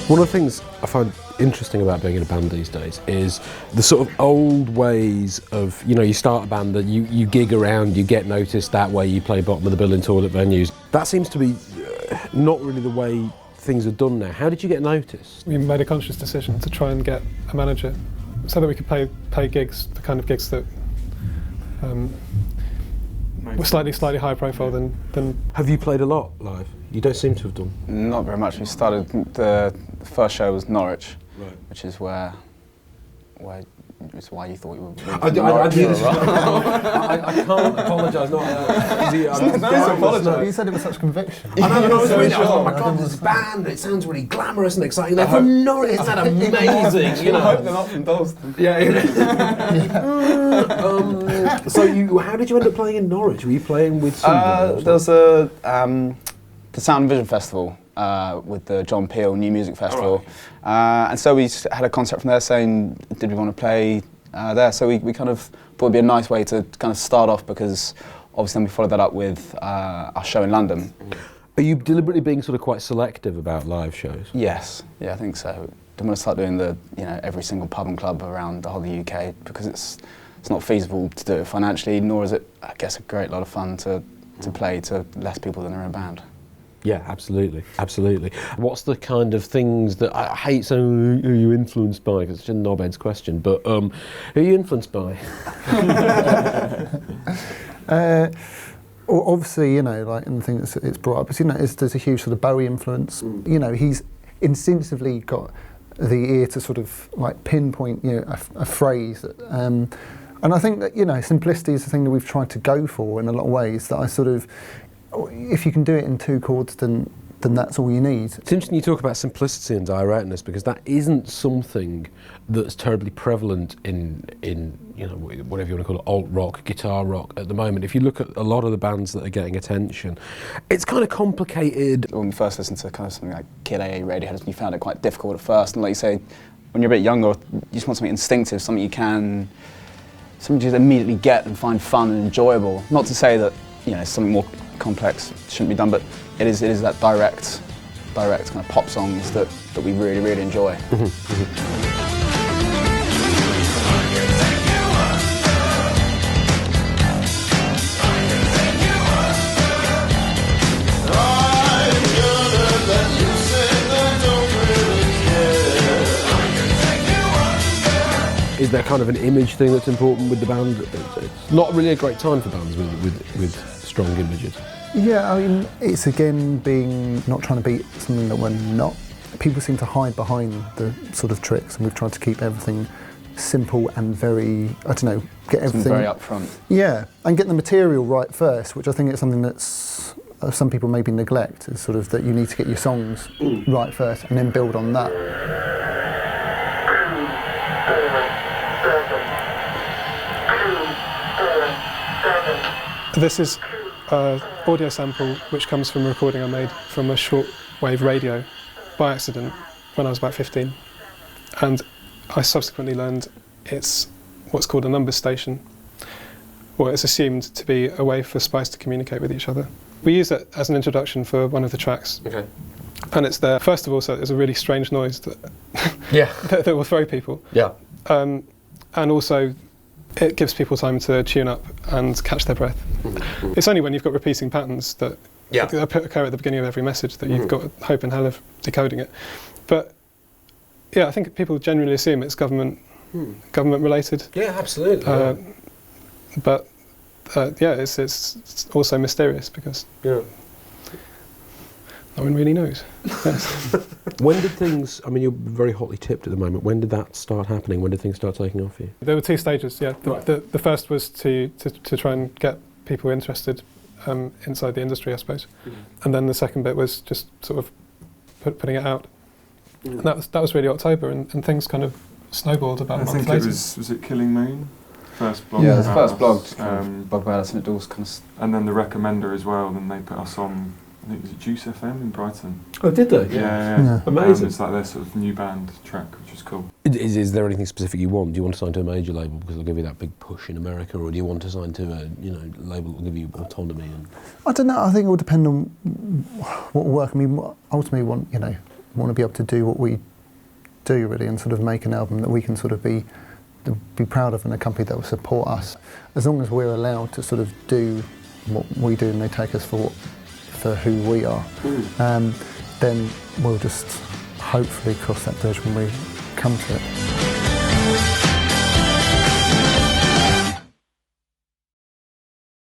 One of the things I find interesting about being in a band these days is the sort of old ways of, you start a band that you gig around, you get noticed that way, you play bottom of the bill in toilet venues. That seems to be not really the way things are done now. How did you get noticed? We made a conscious decision to try and get a manager so that we could pay gigs, the kind of gigs that were slightly higher profile than... Have you played a lot live? You don't seem to have done. Not very much. We started, the first show was Norwich, right, which is why you thought you were. I can't apologise. You said it with such conviction. I was reading. I was like, oh my God, this band. It sounds really glamorous and exciting. They're from Norwich. Isn't that amazing? I hope they're not from Dalston. So how did you end up playing in Norwich? Were you playing with some? There was the Sound and Vision Festival with the John Peel New Music Festival, and so we had a concept from there saying, did we want to play there? So we kind of thought it'd be a nice way to kind of start off, because obviously then we followed that up with our show in London. Are you deliberately being sort of quite selective about live shows? Yes, yeah, I think so. Don't want to start doing every single pub and club around the whole of the UK, because it's not feasible to do it financially, nor is it, I guess, a great lot of fun to play to less people than are in a band. Yeah, absolutely. What's the kind of things that I hate saying, who are you influenced by? Because it's a knobhead's question, but who are you influenced by? Obviously, like, and the thing that's it's brought up is, there's a huge sort of Bowie influence. He's instinctively got the ear to sort of like pinpoint, a phrase. And I think that, simplicity is the thing that we've tried to go for in a lot of ways. That I sort of, if you can do it in 2 chords, then that's all you need. It's interesting you talk about simplicity and directness, because that isn't something that's terribly prevalent in whatever you want to call it, alt rock, guitar rock at the moment. If you look at a lot of the bands that are getting attention, it's kind of complicated. When we first listened to kind of something like Kid AA, Radiohead, you found it quite difficult at first, and like you say, when you're a bit younger, you just want something instinctive, something you just immediately get and find fun and enjoyable. Not to say that something more complex shouldn't be done, but it is that direct kind of pop songs that we really, really enjoy. Is there kind of an image thing that's important with the band? It's not really a great time for bands with strong images. Yeah, I mean, it's again not trying to be something that we're not. People seem to hide behind the sort of tricks, and we've tried to keep everything simple and very, get everything very upfront. Yeah, and get the material right first, which I think is something that's some people maybe neglect. Is sort of that you need to get your songs right first, and then build on that. This is an audio sample which comes from a recording I made from a shortwave radio by accident when I was about 15. And I subsequently learned it's what's called a numbers station, or it's assumed to be a way for Spice to communicate with each other. We use it as an introduction for one of the tracks. Okay. And it's there, first of all, so there's a really strange noise that, that will throw people. Yeah. And also, it gives people time to tune up and catch their breath. It's only when you've got repeating patterns that occur at the beginning of every message that you've got hope in hell of decoding it. But yeah, I think people generally assume it's government related. Yeah, absolutely. But it's also mysterious because no one really knows. When did things, you're very hotly tipped at the moment, when did that start happening? When did things start taking off for you? There were 2 stages, yeah. The first was to try and get people interested inside the industry, I suppose. And then the second bit was just sort of putting it out. And that was really October, and things kind of snowballed about a month later. I think was it Killing Moon? First blog. Yeah, the first blog about us, and it all kind of... And then the Recommender as well, then they put us on, I think it was Juice FM in Brighton. Oh, did they? Yeah. Amazing. It's like their sort of new band track, which is cool. Is there anything specific you want? Do you want to sign to a major label because they'll give you that big push in America, or do you want to sign to a label that will give you autonomy? And I don't know. I think it will depend on what will work. Ultimately, we want want to be able to do what we do really, and sort of make an album that we can sort of be proud of, and a company that will support us. As long as we're allowed to sort of do what we do and they take us for who we are, then we'll just hopefully cross that bridge when we come to it.